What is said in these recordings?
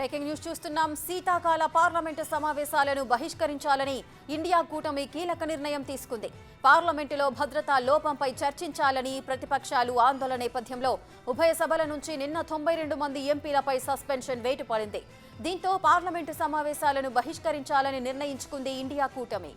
Breaking news చూస్తున్నాం. శీతాకాల parliament సమావేశాలను బహిష్కరించాలని ఇండియా కూటమి కీలక నిర్ణయం తీసుకుంది. పార్లమెంటులో భద్రతా లోపంపై చర్చించాలని ప్రతిపక్షాలు ఆందోళన నేపథ్యంలో ఉభయ సభల నుంచి నిన్న 92 మంది ఎంపీలపై సస్పెన్షన్ వేటు పడింది. దీంతో పార్లమెంటు సమావేశాలను బహిష్కరించాలని నిర్ణయించుకుంది ఇండియా కూటమి.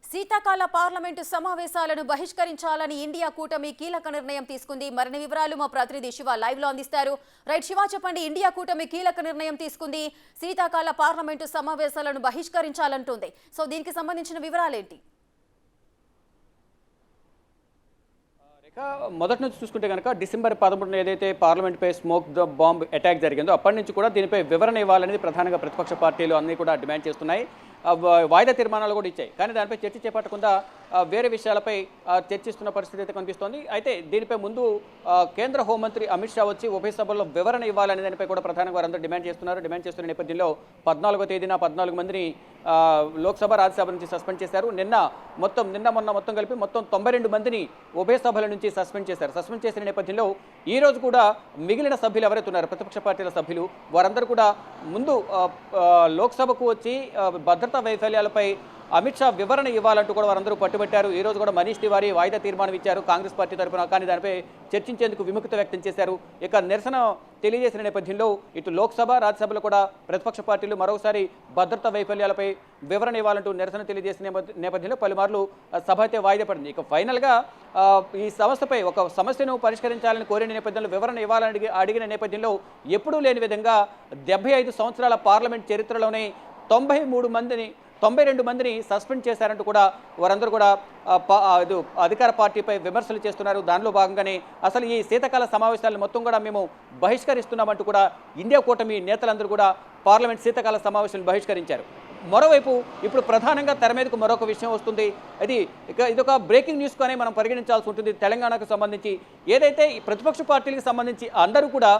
శీతాకాల పార్లమెంటు సమావేశాలను బహిష్కరించాలని ఇండియా కూటమి కీలక నిర్ణయం తీసుకుంది. మరిన్ని వివరాలు మా ప్రతినిధి శివ లైవ్ లో అందిస్తారు. రైట్ శివ, చెప్పండి. ఇండియా కూటమి కీలక నిర్ణయం తీసుకుంది, శీతాకాల పార్లమెంటు సమావేశాలను బహిష్కరించాలంటుంది. సో దీనికి సంబంధించిన వివరాలేంటి? మొదటి నుంచి చూసుకుంటే కనుక డిసెంబర్ 13 ఏదైతే పార్లమెంట్పై స్మోక్ ద బాంబ్ అటాక్ జరిగిందో అప్పటి నుంచి కూడా దీనిపై వివరణ ఇవ్వాలనేది ప్రధానంగా ప్రతిపక్ష పార్టీలు అన్నీ కూడా డిమాండ్ చేస్తున్నాయి. వాయిదా తీర్మానాలు కూడా ఇచ్చాయి. కానీ దానిపై చర్చ చేపట్టకుండా వేరే విషయాలపై చర్చిస్తున్న పరిస్థితి అయితే కనిపిస్తోంది. అయితే దీనిపై ముందు కేంద్ర హోంమంత్రి అమిత్ షా వచ్చి ఉభయ సభల్లో వివరణ ఇవ్వాలనే దానిపై కూడా ప్రధానంగా వారందరూ డిమాండ్ చేస్తున్నారు. డిమాండ్ చేస్తున్న నేపథ్యంలో 14వ తేదీన 14 మందిని లోక్సభ రాజ్యసభ నుంచి సస్పెండ్ చేశారు. నిన్న మొన్న మొత్తం కలిపి మొత్తం 92 మందిని ఉభయ సభల నుంచి సస్పెండ్ చేశారు. సస్పెండ్ చేసిన నేపథ్యంలో ఈ రోజు కూడా మిగిలిన సభ్యులు ఎవరైతే ఉన్నారో ప్రతిపక్ష పార్టీల సభ్యులు వారందరూ కూడా ముందు లోక్సభకు వచ్చి భద్రతా వైఫల్యాలపై అమిత్ షా వివరణ ఇవ్వాలంటూ కూడా వారందరూ పట్టుబట్టారు. ఈ రోజు కూడా మనీష్ తివారీ వాయిదా తీర్మానం ఇచ్చారు కాంగ్రెస్ పార్టీ తరఫున. కానీ దానిపై చర్చించేందుకు విముఖత వ్యక్తం చేశారు. ఇక నిరసన తెలియజేసిన నేపథ్యంలో ఇటు లోక్సభ రాజ్యసభలో కూడా ప్రతిపక్ష పార్టీలు మరోసారి భద్రతా వైఫల్యాలపై వివరణ ఇవ్వాలంటూ నిరసన తెలియజేసిన నేపథ్యంలో పలుమార్లు సభ అయితే వాయిదా పడింది. ఇక ఫైనల్గా ఈ సమస్యపై ఒక సమస్యను పరిష్కరించాలని కోరిన నేపథ్యంలో వివరణ ఇవ్వాలని అడిగిన నేపథ్యంలో ఎప్పుడూ లేని విధంగా 75 సంవత్సరాల పార్లమెంట్ చరిత్రలోనే 92 మందిని సస్పెండ్ చేశారంటూ కూడా వారందరూ కూడా అధికార పార్టీపై విమర్శలు చేస్తున్నారు. దానిలో భాగంగానే అసలు ఈ శీతాకాల సమావేశాలను మొత్తం కూడా మేము బహిష్కరిస్తున్నామంటూ కూడా ఇండియా కూటమి నేతలందరూ కూడా పార్లమెంట్ శీతాకాల సమావేశాలను బహిష్కరించారు. మరోవైపు ఇప్పుడు ప్రధానంగా తెర మీదకు మరొక విషయం వస్తుంది. ఇదొక బ్రేకింగ్ న్యూస్గానే మనం పరిగణించాల్సి ఉంటుంది. తెలంగాణకు సంబంధించి ఏదైతే ఈ ప్రతిపక్ష పార్టీలకు సంబంధించి అందరూ కూడా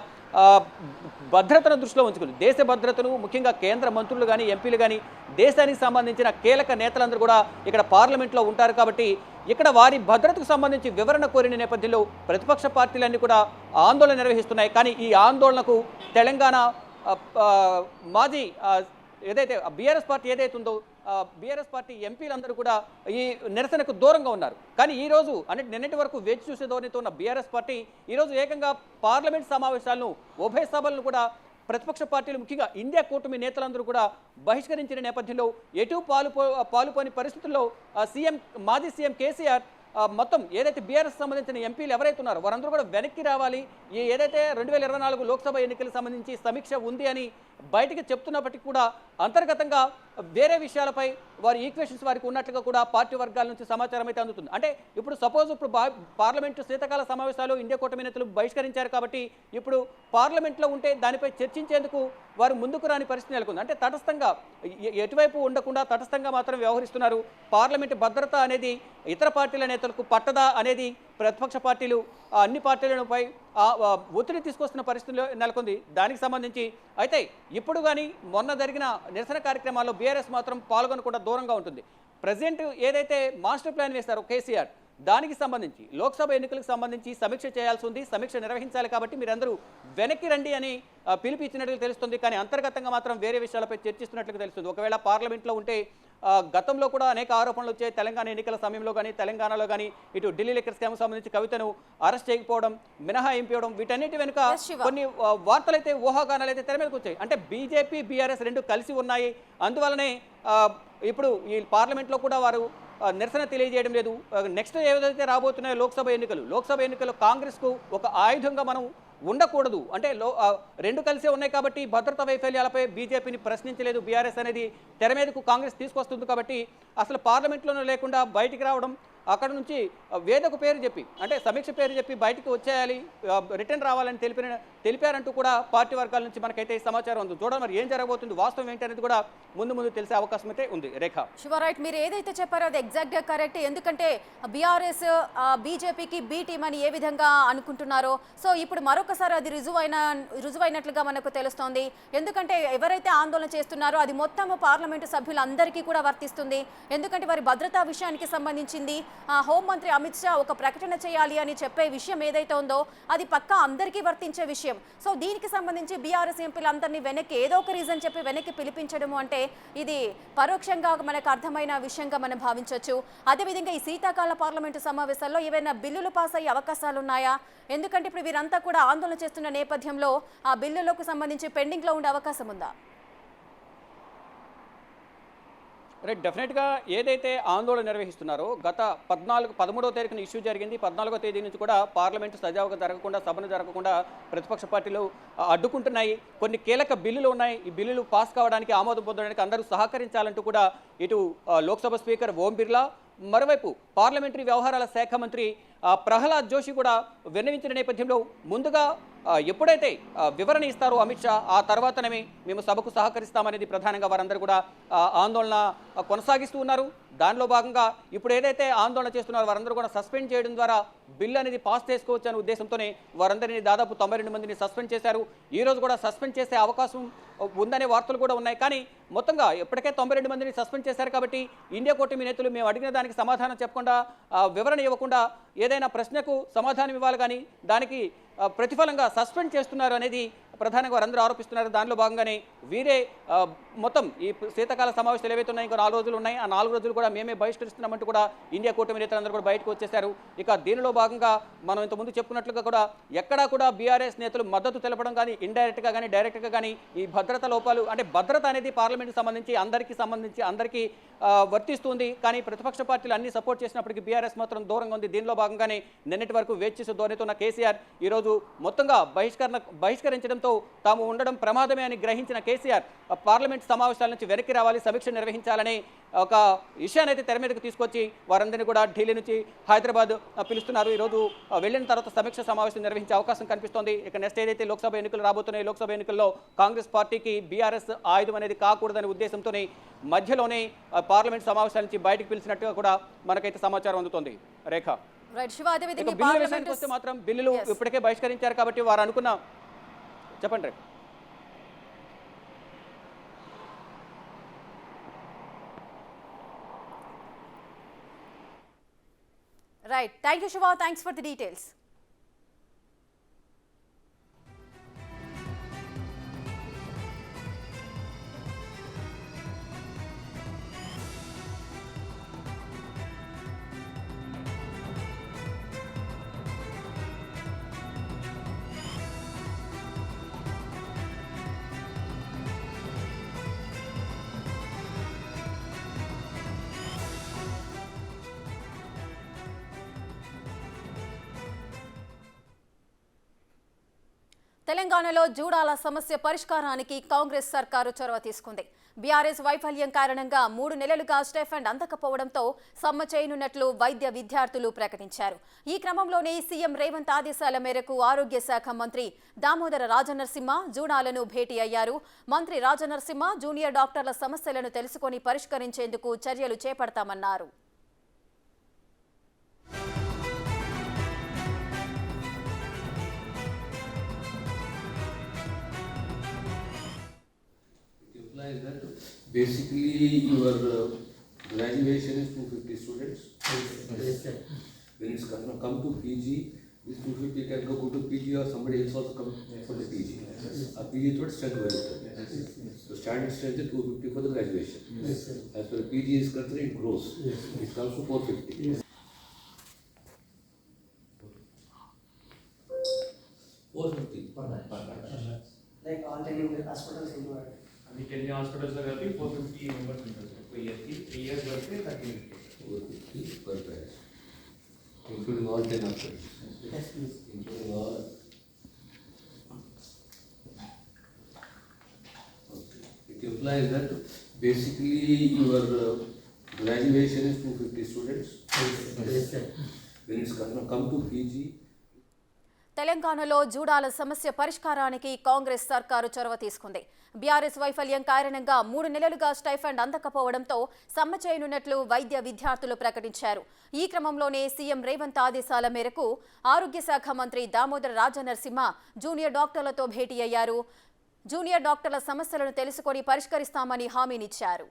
భద్రతను దృష్టిలో ఉంచుకుని దేశ భద్రతను ముఖ్యంగా కేంద్ర మంత్రులు కానీ ఎంపీలు కానీ దేశానికి సంబంధించిన కీలక నేతలందరూ కూడా ఇక్కడ పార్లమెంట్లో ఉంటారు. కాబట్టి ఇక్కడ వారి భద్రతకు సంబంధించి వివరణ కోరిన నేపథ్యంలో ప్రతిపక్ష పార్టీలన్నీ కూడా ఆందోళన నిర్వహిస్తున్నాయి. కానీ ఈ ఆందోళనకు తెలంగాణ మాజీ ఏదైతే బీఆర్ఎస్ పార్టీ ఏదైతే ఉందో బీఆర్ఎస్ పార్టీ ఎంపీలందరూ కూడా ఈ నిరసనకు దూరంగా ఉన్నారు. కానీ ఈరోజు నిన్నటి వరకు వేచి చూసే ధోరణితో ఉన్న బీఆర్ఎస్ పార్టీ ఈరోజు ఏకంగా పార్లమెంట్ సమావేశాలను ఉభయ సభలను కూడా ప్రతిపక్ష పార్టీలు ముఖ్యంగా ఇండియా కూటమి నేతలందరూ కూడా బహిష్కరించిన నేపథ్యంలో ఎటు పాలుపోని పరిస్థితుల్లో మాజీ సీఎం కేసీఆర్ మొత్తం ఏదైతే బీఆర్ఎస్ సంబంధించిన ఎంపీలు ఎవరైతే ఉన్నారో వారందరూ కూడా వెనక్కి రావాలి, ఏదైతే 2024 లోక్సభ ఎన్నికలకు సంబంధించి సమీక్ష ఉంది అని బయటికి చెప్తున్నప్పటికీ కూడా అంతర్గతంగా వేరే విషయాలపై వారి ఈక్వేషన్స్ వారికి ఉన్నట్లుగా కూడా పార్టీ వర్గాల నుంచి సమాచారం అయితే అందుతుంది. అంటే ఇప్పుడు పార్లమెంటు శీతాకాల సమావేశాలు ఇండియా కూటమి నేతలు బహిష్కరించారు కాబట్టి ఇప్పుడు పార్లమెంట్లో ఉంటే దానిపై చర్చించేందుకు వారు ముందుకు రాని పరిస్థితి నెలకొంది. అంటే తటస్థంగా ఎటువైపు ఉండకుండా తటస్థంగా మాత్రం వ్యవహరిస్తున్నారు. పార్లమెంటు భద్రత అనేది ఇతర పార్టీల నేతలకు పట్టదా అనేది ప్రతిపక్ష పార్టీలు అన్ని పార్టీలపై ఒత్తిడి తీసుకొస్తున్న పరిస్థితుల్లో నెలకొంది. దానికి సంబంధించి అయితే ఇప్పుడు కానీ మొన్న జరిగిన నిరసన కార్యక్రమాల్లో బీఆర్ఎస్ మాత్రం పాల్గొనకుండా దూరంగా ఉంటుంది. ప్రెసిడెంట్ ఏదైతే మాస్టర్ ప్లాన్ వేశారో కేసీఆర్ దానికి సంబంధించి లోక్సభ ఎన్నికలకు సంబంధించి సమీక్ష చేయాల్సి ఉంది, సమీక్ష నిర్వహించాలి. కాబట్టి మీరందరూ వెనక్కి రండి అని పిలుపు ఇచ్చినట్లుగా తెలుస్తుంది. కానీ అంతర్గతంగా మాత్రం వేరే విషయాలపై చర్చిస్తున్నట్లుగా తెలుస్తుంది. ఒకవేళ పార్లమెంట్లో ఉంటే గతంలో కూడా అనేక ఆరోపణలు వచ్చాయి. తెలంగాణ ఎన్నికల సమయంలో కానీ తెలంగాణలో కానీ ఇటు ఢిల్లీ లిక్కర్ స్కామ్ సంబంధించి కవితను అరెస్ట్ చేయకపోవడం, మినహాయింపడం, వీటన్నిటి వెనుక కొన్ని వార్తలు అయితే ఊహాగానాలు అయితే తెర మీదకి వచ్చాయి. అంటే బీజేపీ బీఆర్ఎస్ రెండు కలిసి ఉన్నాయి. అందువల్లనే ఇప్పుడు ఈ పార్లమెంట్లో కూడా వారు నిరసన తెలియజేయడం లేదు. నెక్స్ట్ ఏదైతే రాబోతున్నాయో లోక్సభ ఎన్నికలు కాంగ్రెస్కు ఒక ఆయుధంగా మనం ఉండకూడదు. అంటే రెండు కలిసే ఉన్నాయి కాబట్టి భద్రతా వైఫల్యాలపై బీజేపీని ప్రశ్నించలేదు బీఆర్ఎస్ అనేది తెర మీదకు కాంగ్రెస్ తీసుకొస్తుంది. కాబట్టి అసలు పార్లమెంట్లోనూ లేకుండా బయటికి రావడం, అక్కడ నుంచి వేదకు పేరు చెప్పి అంటే సమీక్ష పేరు చెప్పి బయటికి వచ్చేయాలి, రిటర్న్ రావాలని తెలిపారంటూ కూడా పార్టీ వర్గాల నుంచి మనకైతే ఈ సమాచారం ఉంది. చూడాలి మరి ఏం జరగబోతుంది, వాస్తవం ఏంటి అనేది కూడా ముందు తెలిసే అవకాశం అయితే ఉంది. రేఖ, రైట్, మీరు ఏదైతే చెప్పారో అది ఎగ్జాక్ట్గా కరెక్ట్. ఎందుకంటే బీఆర్ఎస్ బీజేపీకి బీ టీమ్ అని ఏ విధంగా అనుకుంటున్నారో, సో ఇప్పుడు మరొకసారి అది రుజువైనట్లుగా మనకు తెలుస్తోంది. ఎందుకంటే ఎవరైతే ఆందోళన చేస్తున్నారో అది మొత్తం పార్లమెంటు సభ్యులందరికీ కూడా వర్తిస్తుంది. ఎందుకంటే వారి భద్రతా విషయానికి సంబంధించింది హోంమంత్రి అమిత్ షా ఒక ప్రకటన చేయాలి అని చెప్పే విషయం ఏదైతే ఉందో అది పక్కా అందరికీ వర్తించే విషయం. సో దీనికి సంబంధించి బీఆర్ఎస్ ఎంపీలందరినీ వెనక్కి ఏదో ఒక రీజన్ చెప్పి వెనక్కి పిలిపించడము అంటే ఇది పరోక్షంగా మనకు అర్థమైన విషయంగా మనం భావించవచ్చు. అదేవిధంగా ఈ శీతాకాల పార్లమెంటు సమావేశాల్లో ఏవైనా బిల్లులు పాస్ అయ్యే అవకాశాలు ఉన్నాయా? ఎందుకంటే ఇప్పుడు వీరంతా కూడా ఆందోళన చేస్తున్న నేపథ్యంలో ఆ బిల్లులకు సంబంధించి పెండింగ్లో ఉండే అవకాశం ఉందా? రైట్, డెఫినెట్గా ఏదైతే ఆందోళన నిర్వహిస్తున్నారో గత 13వ తారీఖున ఇష్యూ జరిగింది. 14వ తేదీ నుంచి కూడా పార్లమెంటు సజావుగా జరగకుండా, సభను జరగకుండా ప్రతిపక్ష పార్టీలు అడ్డుకుంటున్నాయి. కొన్ని కీలక బిల్లులు ఉన్నాయి. ఈ బిల్లులు పాస్ కావడానికి, ఆమోదం పొందడానికి అందరూ సహకరించాలంటూ కూడా ఇటు లోక్సభ స్పీకర్ ఓం బిర్లా, మరోవైపు పార్లమెంటరీ వ్యవహారాల శాఖ మంత్రి ప్రహ్లాద్ జోషి కూడా విన్నవించిన నేపథ్యంలో ముందుగా ఎప్పుడైతే వివరణ ఇస్తారో అమిత్ షా, ఆ తర్వాతనే మేము సభకు సహకరిస్తామనేది ప్రధానంగా వారందరూ కూడా ఆందోళన కొనసాగిస్తూ ఉన్నారు. దానిలో భాగంగా ఇప్పుడు ఏదైతే ఆందోళన చేస్తున్నారో వారందరూ కూడా సస్పెండ్ చేయడం ద్వారా బిల్లు అనేది పాస్ చేసుకోవచ్చు అనే ఉద్దేశంతోనే వారందరినీ దాదాపు 92 మందిని సస్పెండ్ చేశారు. ఈ రోజు కూడా సస్పెండ్ చేసే అవకాశం ఉందనే వార్తలు కూడా ఉన్నాయి. కానీ మొత్తంగా ఇప్పటికే 92 మందిని సస్పెండ్ చేశారు కాబట్టి ఇండియా కూటమి నేతలు మేము అడిగిన దానికి సమాధానం చెప్పకుండా, వివరణ ఇవ్వకుండా ఏదైనా ప్రశ్నకు సమాధానం ఇవ్వాలి కానీ దానికి ప్రతిఫలంగా సస్పెండ్ చేస్తున్నారు అనేది ప్రధానంగా వారందరూ ఆరోపిస్తున్నారు. దానిలో భాగంగానే వీరే మొత్తం ఈ శీతాకాల సమావేశాలు ఏవైతే ఉన్నాయో ఇంకా 4 రోజులు ఉన్నాయి, ఆ 4 రోజులు కూడా మేమే బహిష్కరిస్తున్నామంటూ కూడా ఇండియా కూటమి నేతలందరూ కూడా బయటకు వచ్చేశారు. ఇక దీనిలో భాగంగా మనం ఇంతకుముందు చెప్పుకున్నట్లుగా కూడా ఎక్కడా కూడా బీఆర్ఎస్ నేతలు మద్దతు తెలపడం కానీ, ఇండైరెక్ట్గా కానీ డైరెక్ట్గా కానీ ఈ భద్రత లోపాలు అంటే భద్రత అనేది పార్లమెంట్కి సంబంధించి అందరికీ వర్తిస్తుంది. కానీ ప్రతిపక్ష పార్టీలు అన్ని సపోర్ట్ చేసినప్పటికీ బీఆర్ఎస్ మాత్రం దూరంగా ఉంది. దీనిలో భాగంగానే నిన్నటి వరకు వేచి చూసే ధోరణితో ఉన్న కేసీఆర్ ఈరోజు మొత్తంగా బహిష్కరించడంతో తాము ఉండడం ప్రమాదమే అని గ్రహించిన కేసీఆర్ పార్లమెంట్ సమావేశాల నుంచి వెనక్కి రావాలి, సమీక్ష నిర్వహించాలని ఒక విషయాన్ని అయితే తెర మీదకు తీసుకొచ్చి వారందరినీ కూడా ఢిల్లీ నుంచి హైదరాబాద్ పిలుస్తున్నారు. ఈరోజు వెళ్ళిన తర్వాత సమీక్ష సమావేశం నిర్వహించే అవకాశం కనిపిస్తోంది. ఇక నెక్స్ట్ ఏదైతే లోక్సభ ఎన్నికలు రాబోతున్నాయి, లోక్సభ ఎన్నికల్లో కాంగ్రెస్ పార్టీకి బీఆర్ఎస్ ఆయుధం అనేది కాకూడదనే ఉద్దేశంతోనే మధ్యలోనే పార్లమెంట్ సమావేశాల నుంచి బయటకు పిలిచినట్టుగా కూడా మనకైతే సమాచారం అందుతోంది. రేఖ, బిల్లుల విషయానికి వస్తే మాత్రం బిల్లులు ఇప్పటికే బహిష్కరించారు కాబట్టి వారు అనుకున్న చెప్పండి. Right, thank you Shiva, thanks for the details. తెలంగాణలో జూడాల సమస్య పరిష్కారానికి కాంగ్రెస్ సర్కారు చొరవ తీసుకుంది. బీఆర్ఎస్ వైఫల్యం కారణంగా 3 నెలలుగా స్టైఫండ్ అందకపోవడంతో సమ్మె చేయనున్నట్లు వైద్య విద్యార్థులు ప్రకటించారు. ఈ క్రమంలోనే సీఎం రేవంత్ ఆదేశాల మేరకు ఆరోగ్య శాఖ మంత్రి దామోదర రాజనరసింహ జూడాలను భేటీ అయ్యారు. మంత్రి రాజనరసింహ జూనియర్ డాక్టర్ల సమస్యలను తెలుసుకొని పరిష్కరించేందుకు చర్యలు చేపడతామన్నారు. Is that basically your graduation is 250 students? Yes, sir. When it's come to PG, this 250 can go to PG or somebody else also come for the PG. Yes. PG third strength very good. Yes. So standard strength is 250 for the graduation. Yes, sir. As per PG is concerned, it grows. Yes. It comes to 450. Yes. 450. Like all the hospitals in the world. అన్ని hospitals లో కలిపి 450 members ఉంటారు sir. 3 years వరకు 30 450 per batch, including all 10 hospitals. Yes, please. Including all. Okay. It implies that basically your graduation is 250 students. Yes, sir. When it's come to PG, తెలంగాణలో జూడాల సమస్య పరిష్కారానికి కాంగ్రెస్ సర్కారు చొరవ తీసుకుంది. బీఆర్ఎస్ వైఫల్యం కారణంగా 3 నెలలుగా స్టైఫండ్ అందకపోవడంతో సమ్మె చేయనున్నట్లు వైద్య విద్యార్థులు ప్రకటించారు. ఈ క్రమంలోనే సీఎం రేవంత్ ఆదేశాల మేరకు ఆరోగ్య శాఖ మంత్రి దామోదర రాజనరసింహ జూనియర్ డాక్టర్లతో భేటీ అయ్యారు. జూనియర్ డాక్టర్ల సమస్యలను తెలుసుకొని పరిష్కరిస్తామని హామీనిచ్చారు.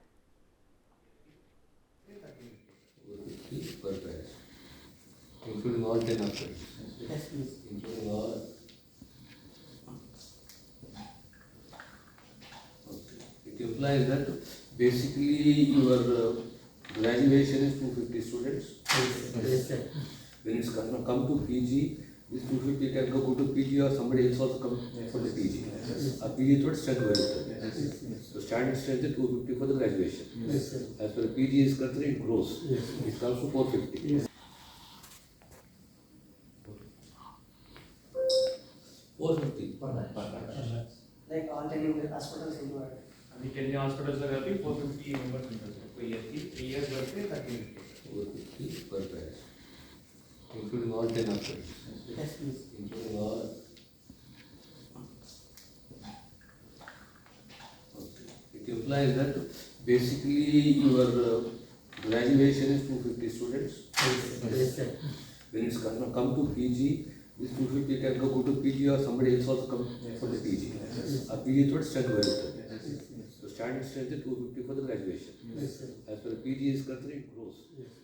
450 per batch, including all 10 hospitals. Yes, please. Including all. Okay. It implies that basically your graduation is 250 students. Yes, sir. When it's come to PG, this 250 can go to PG or somebody else also come for the PG. A PG third strength very good. So standard strength is 250 for the graduation. Yes, sir. As per PG is concerned, it grows. Yes. It comes to 450. 450 per batch. Like all 10 hospitals involved. అన్ని 10 hospitals లో కలిపి 450 members ఉంటారు sir ఒక year కి 3 years వరకు 30 450 per batch, including all 10 hospitals. Yes, please. Including all. Okay. It implies that basically your graduation is 250 students. Yes, sir. When it's come to PG, this 250 can go to PG or somebody else also come for the PG. A PG third strength very good. So standard strength is 250 for the graduation. Yes, sir. As per PG is concerned, it grows. Yes.